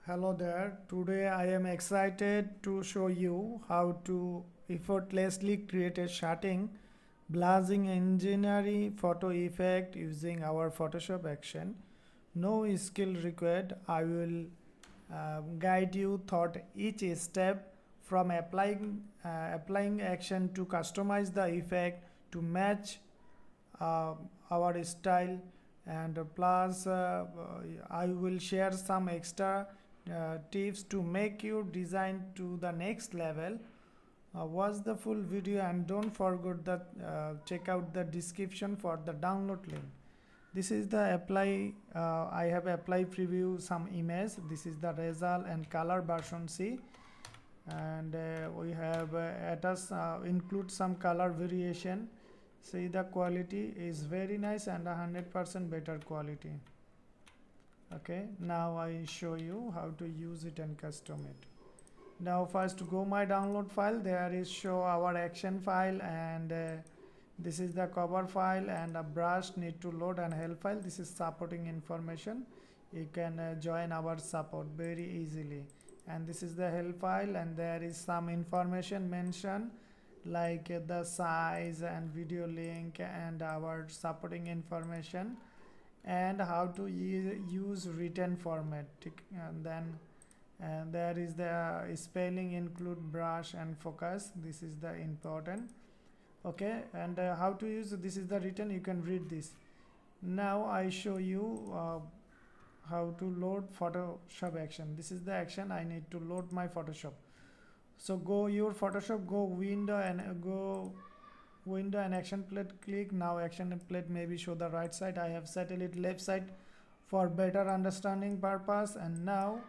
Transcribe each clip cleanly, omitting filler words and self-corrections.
Hello there. Today I am excited to show you how to effortlessly create a shutting blazing engineering photo effect using our Photoshop action. No skill required. I will guide you through each step from applying action to customize the effect to match uh, our style, and plus I will share some extra tips to make your design to the next level. Watch the full video and don't forget that check out the description for the download link. This is the apply. I have applied preview some image. This is the result and color version C, and we have at us include some color variation. See, the quality is very nice and 100% better quality. Okay, now I show you how to use it and custom it. Now first go my download file. There is show our action file, and this is the cover file, and a brush need to load and help file. This is supporting information. You can join our support very easily. And this is the help file, and there is some information mentioned like the size and video link and our supporting information and how to use written format. And then there is the spelling include brush and focus. This is the important. Okay, and how to use this is the written. You can read this. Now I show you how to load Photoshop action. This is the action. I need to load my Photoshop. So go your Photoshop, go window and action plate, click. Now action plate maybe show the right side. I have set it left side for better understanding purpose. And now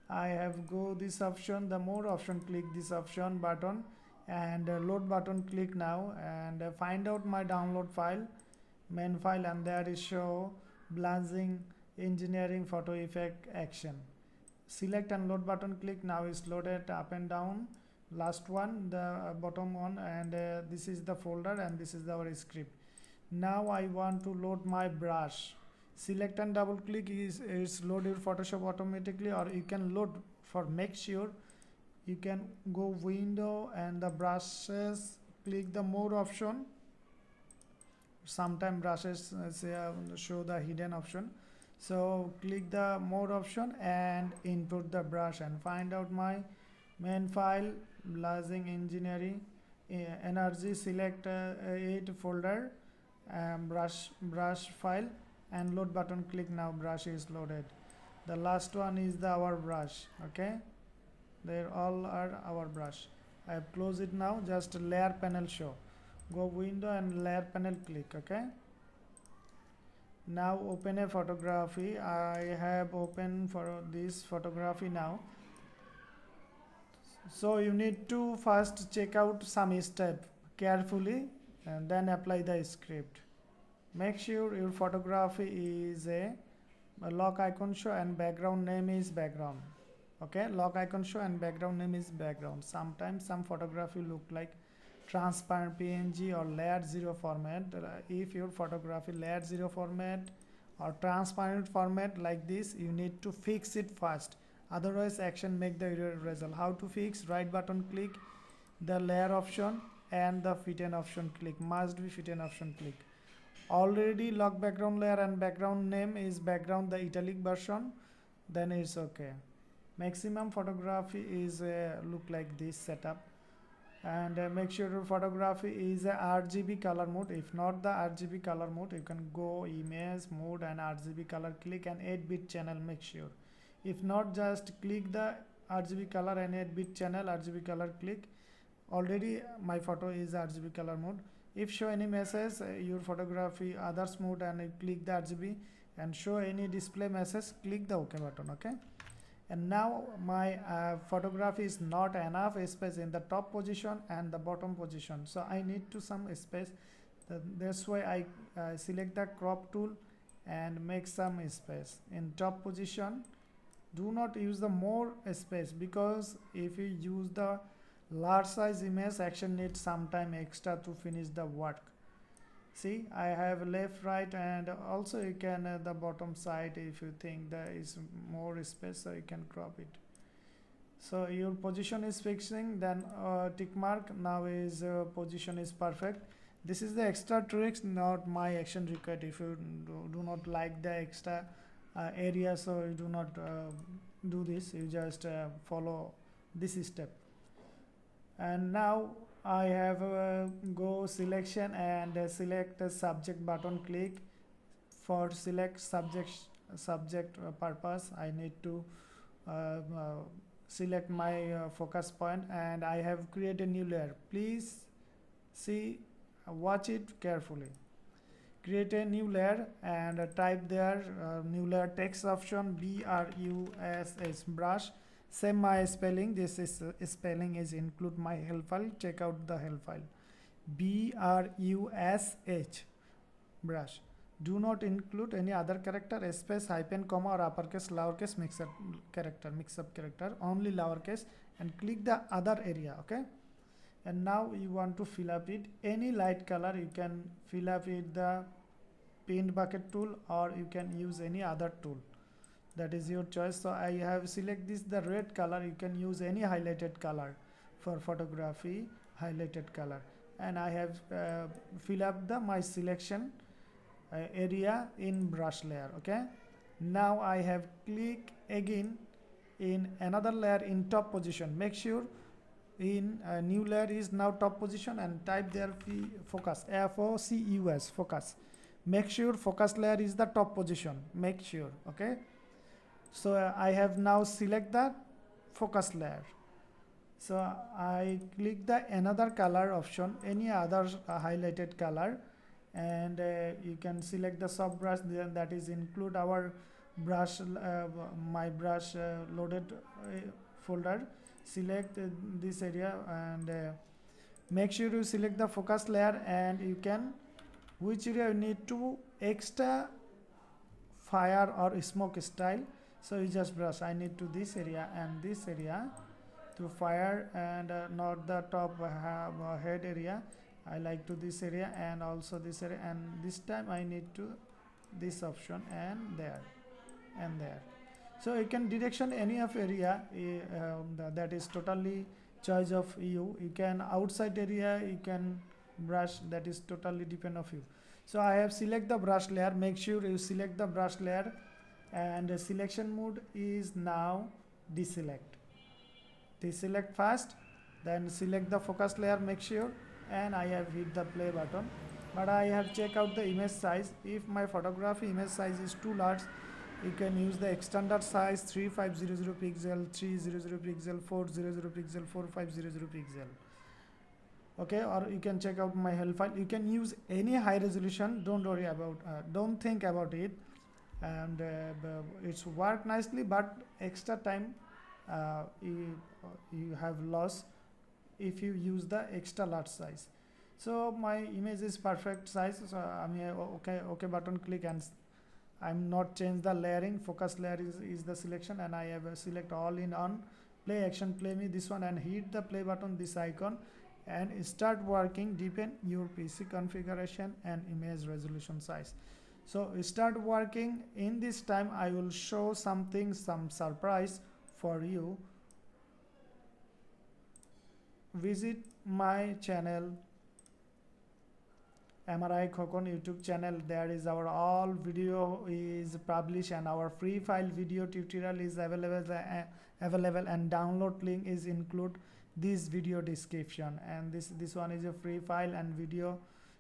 I have go this option, the more option, click this option button, and load button, click now, and find out my download file, main file, and there is show blazing engineering photo effect action. Select and load button, click. Now is loaded up and down. Last one, the bottom one, and this is the folder, and this is our script. Now I want to load my brush. Select and double click is load your Photoshop automatically, or you can load. For make sure, you can go window and the brushes, click the more option. Sometimes brushes show the hidden option. So click the more option and input the brush and find out my main file blazing engineering energy. Select 8 folder, brush file, and load button, click. Now brush is loaded. The last one is our brush. Okay, they all are our brush. I have closed it. Now just layer panel show. Go window and layer panel, click. Okay, now open a photography. I have opened for this photography now. So you need to first check out some step carefully and then apply the script. Make sure your photography is a lock icon show and background name is background. Okay, lock icon show and background name is background. Sometimes some photography look like transparent PNG or layer 0 format. If your photography layer 0 format or transparent format like this, you need to fix it first, otherwise action make the error result. How to fix? Right button, click the layer option and the fit in option, click. Must be fit in option, click. Already lock background layer and background name is background, the italic version, then it's okay. Maximum photography is look like this setup, and make sure your photography is a RGB color mode. If not the RGB color mode, you can go image mode and RGB color, click, and 8-bit channel, make sure. If not, just click the RGB color and 8-bit channel, RGB color, click. Already my photo is RGB color mode. If show any message your photography others mode and click the RGB, and show any display message, click the OK button. Okay, and now my photography is not enough space in the top position and the bottom position, so I need to some space. That's why I select the crop tool and make some space in top position. Do not use the more space, because if you use the large size image, action needs some time extra to finish the work. See, I have left, right, and also you can the bottom side if you think there is more space, so you can crop it. So your position is fixing, then tick mark. Now is position is perfect. This is the extra tricks, not my action required. If you do not like the extra area, so you do not do this. You just follow this step. And now I have go selection and select a subject button. Click for select subject purpose. I need to select my focus point, and I have created a new layer. Please see, watch it carefully. Create a new layer and type there new layer text option BRUSH brush. Same my spelling. This is spelling is include my help file. Check out the help file. BRUSH brush. Do not include any other character, space, hyphen, comma, or uppercase, lowercase, mix-up character, only lowercase, and click the other area. Okay. And now you want to fill up it any light color. You can fill up with the paint bucket tool, or you can use any other tool. That is your choice. So I have select this the red color. You can use any highlighted color for photography, highlighted color, and I have fill up the my selection area in brush layer. Okay. Now I have click again in another layer in top position. Make sure in new layer is now top position, and type there focus, FOCUS, focus. Make sure focus layer is the top position. Make sure. Okay. So I have now select the focus layer. So I click the another color option, any other highlighted color, and you can select the sub brush. Then that is include our brush, my brush loaded folder. Select this area, and make sure you select the focus layer, and you can which area you need to extra fire or smoke style. So you just brush. I need to this area and this area to fire, and not the top head area. I like to this area and also this area, and this time I need to this option and there and there. So you can direction any of area that is totally choice of you. You can outside area, you can brush, that is totally depend of you. So I have select the brush layer. Make sure you select the brush layer, and the selection mode is now deselect. Deselect first, then select the focus layer. Make sure, and I have hit the play button, but I have checked out the image size. If my photography image size is too large, you can use the extended size 3500 pixel, 300 pixel, 400 pixel, 4500 pixel. Okay, or you can check out my help file. You can use any high resolution. Don't worry about, don't think about it, and it's work nicely, but extra time you have lost if you use the extra large size. So my image is perfect size. So I'm here, okay button click, and I'm not change the layering. Focus layer is the selection, and I have select all in on play action, play me this one, and hit the play button, this icon, and start working. Depend your PC configuration and image resolution size. So start working. In this time I will show something, some surprise for you. Visit my channel, mrikhokon YouTube channel. There is our all video is published, and our free file video tutorial is available, and download link is include this video description. And this one is a free file and video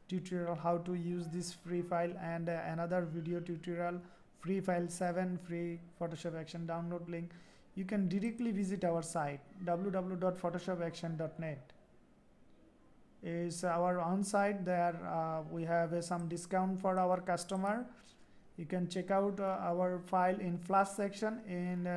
tutorial how to use this free file, and another video tutorial free file 7 free Photoshop Action download link. You can directly visit our site www.photoshopaction.net. is our on-site. There we have some discount for our customer. You can check out our file in flash section. In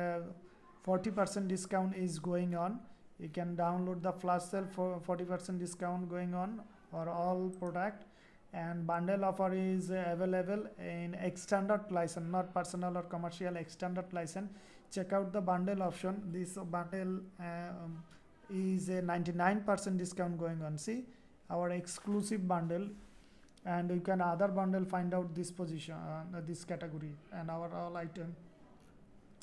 40% discount is going on. You can download the flash sale for 40% discount going on for all product, and bundle offer is available in extended license, not personal or commercial, extended license. Check out the bundle option. This bundle is a 99% discount going on. See our exclusive bundle, and you can other bundle find out this position, this category and our all item.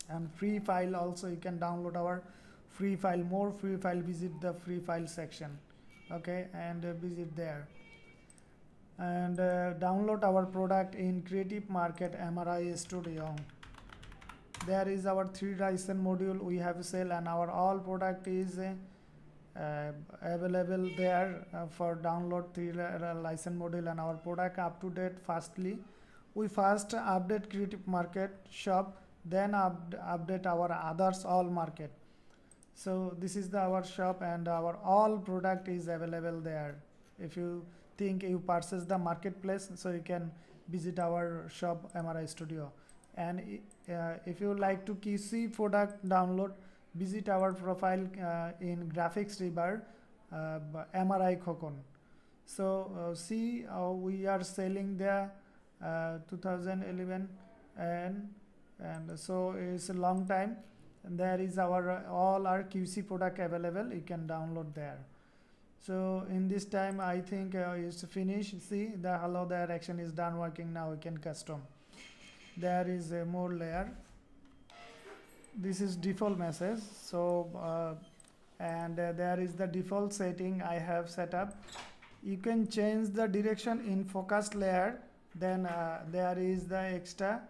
And free file also, you can download our free file. More free file, visit the free file section, okay, and visit there. And download our product in Creative Market MRI Studio. There is our 3 license module we have sell, and our all product is available there for download 3 license module and our product up to date fastly. We first update Creative Market shop, then update our others all market. So this is our shop and our all product is available there. If you think you purchase the marketplace, so you can visit our shop MRI Studio. And if you like to see product download, visit our profile in graphics river mrikhokon. So see, we are selling the 2011 and so it's a long time, and there is our all our QC product available, you can download there. So in this time I think it's finished. See, the hello direction is done working. Now we can custom. There is a more layer. This is default message. So and there is the default setting I have set up. You can change the direction in focus layer. Then there is the extra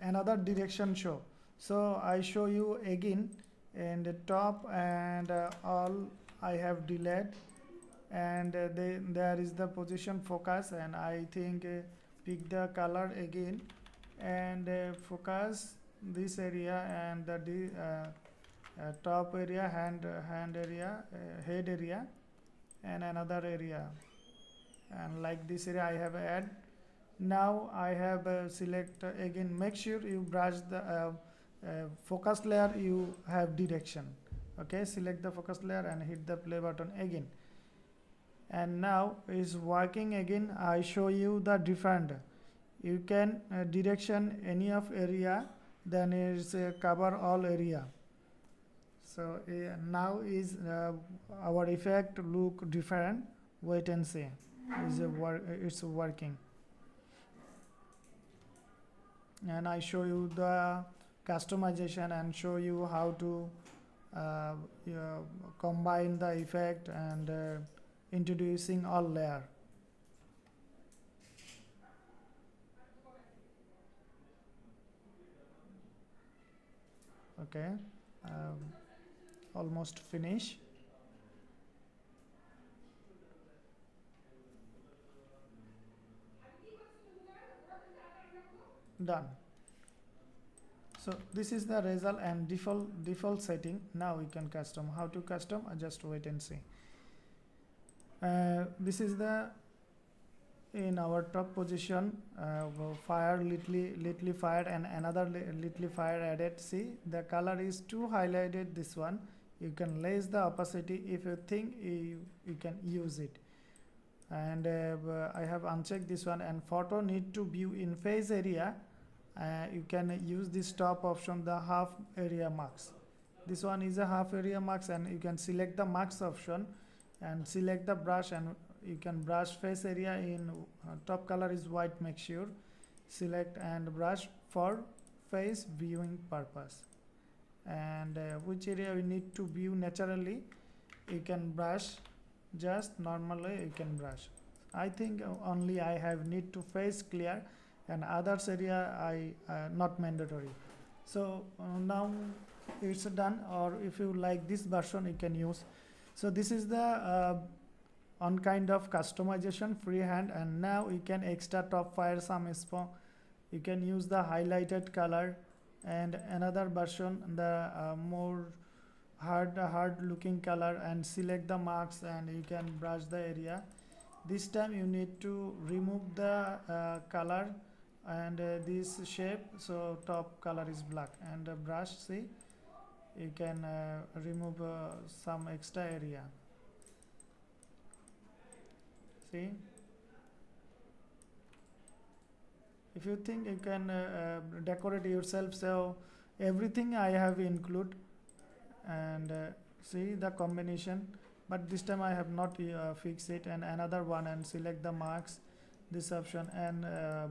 another direction show. So I show you again in the top and all I have delayed, and there is the position focus, and I think pick the color again and focus this area and the top area, hand area, head area, and another area, and like this area I have add. Now I have select again, make sure you brush the focus layer, you have direction, okay. Select the focus layer and hit the play button again, and now is working again. I show you the different, you can direction any of area, then is cover all area. So now is our effect look different. Wait and see, it's working. And I show you the customization and show you how to combine the effect and introducing all layer. Okay, almost finish. Done. So this is the result and default setting. Now we can custom. How to custom? Just wait and see. This is the in our top position, fire little fire and another little fire added. See, the color is too highlighted, this one. You can raise the opacity if you think you can use it. And I have unchecked this one, and photo need to view in face area. You can use this top option, the half area marks. This one is a half area marks, and you can select the marks option and select the brush, and you can brush face area in top color is white. Make sure select and brush for face viewing purpose, and which area we need to view naturally, you can brush just normally, you can brush. I think only I have need to face clear, and others area I not mandatory. So now it's done, or if you like this version you can use. So this is the on kind of customization freehand, and now you can extra top fire some expo. You can use the highlighted color, and another version the more hard looking color, and select the marks and you can brush the area. This time you need to remove the color and this shape, so top color is black, and brush, see, you can remove some extra area. See, if you think you can decorate yourself, so everything I have include, and see the combination, but this time I have not fixed it. And another one, and select the marks, this option, and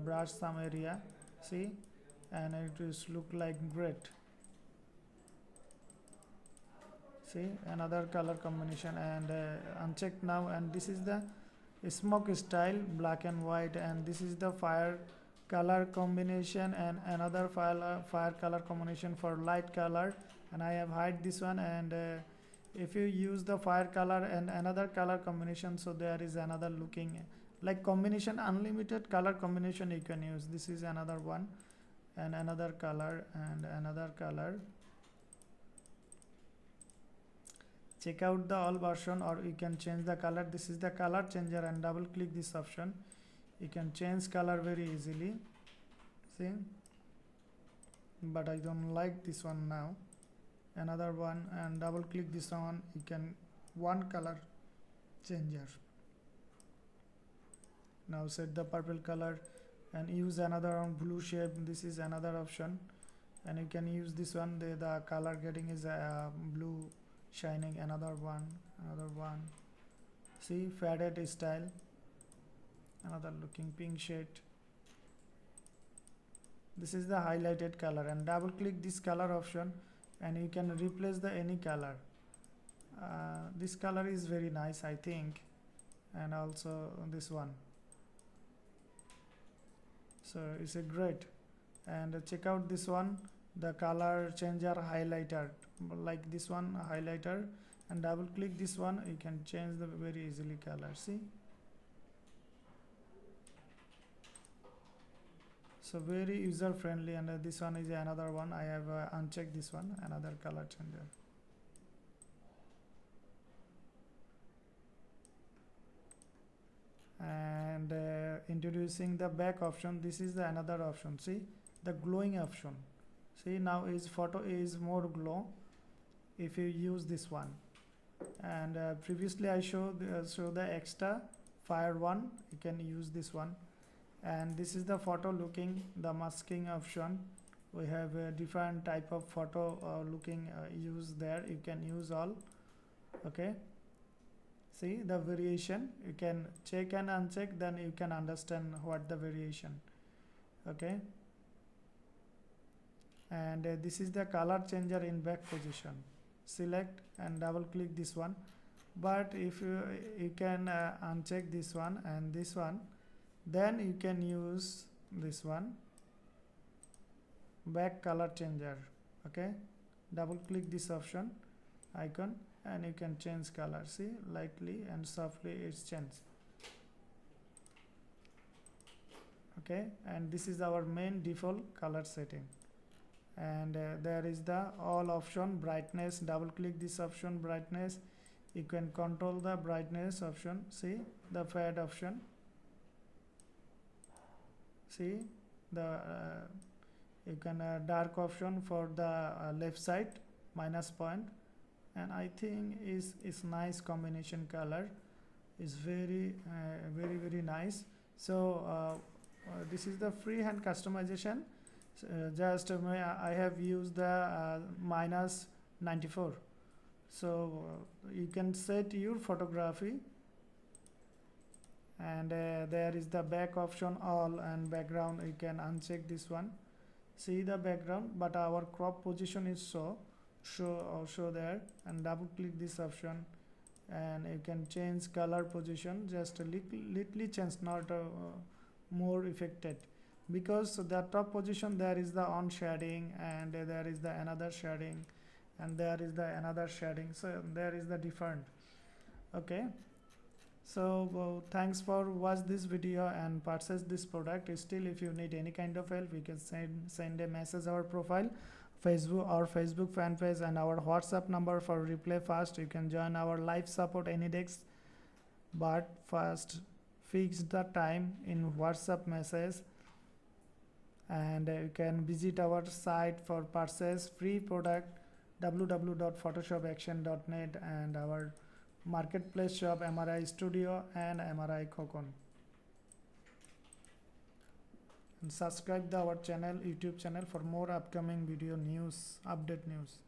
brush some area, see, and it is look like great. See, another color combination, and uncheck now, and this is the smoke style, black and white, and this is the fire color combination, and another fire color combination for light color, and I have hide this one. And if you use the fire color and another color combination, so there is another looking like combination, unlimited color combination you can use. This is another one, and another color, and another color. Check out the all version, or you can change the color. This is the color changer, and double click this option, you can change color very easily, see, but I don't like this one now. Another one, and double click this one, you can one color changer. Now set the purple color and use another on blue shape. This is another option, and you can use this one, the color getting is blue shining. Another one, see, faded style, another looking pink shade. This is the highlighted color, and double click this color option, and you can replace the any color. This color is very nice, I think, and also this one, so it's a great. And check out this one, the color changer highlighter, like this one highlighter, and double click this one, you can change the very easily color, see. So very user friendly. And this one is another one, I have unchecked this one, another color changer. And introducing the back option, this is the another option, see, the glowing option. See, now is photo is more glow if you use this one. And previously I show the extra fire one, you can use this one. And this is the photo looking, the masking option. We have a different type of photo looking use there, you can use all. Okay, see the variation, you can check and uncheck, then you can understand what the variation. Okay, and this is the color changer in back position. Select and double click this one, but if you can uncheck this one and this one, then you can use this one, back color changer. Okay, double click this option icon, and you can change color, see, lightly and softly it's changed. Okay, and this is our main default color setting. And there is the all option, brightness, double click this option, brightness, you can control the brightness option, see the fade option, see the you can dark option for the left side minus point. And I think is nice combination color, is very very nice. So this is the freehand customization. Just I have used the minus 94, so you can set your photography. And there is the back option, all, and background, you can uncheck this one, see the background, but our crop position is show there, and double click this option, and you can change color position, just a little change, not more affected, because the top position there is the on shading, and there is the another shading, and there is the another shading, so there is the different. Okay, so thanks for watch this video and purchase this product. Still, if you need any kind of help, you can send a message our profile, Facebook fan page, and our WhatsApp number for reply fast. You can join our live support any days, but first fix the time in WhatsApp message. And you can visit our site for purchase free product, www.photoshopaction.net, and our marketplace shop MRI Studio and mrikhokon. And subscribe our channel, YouTube channel, for more upcoming video news, update news.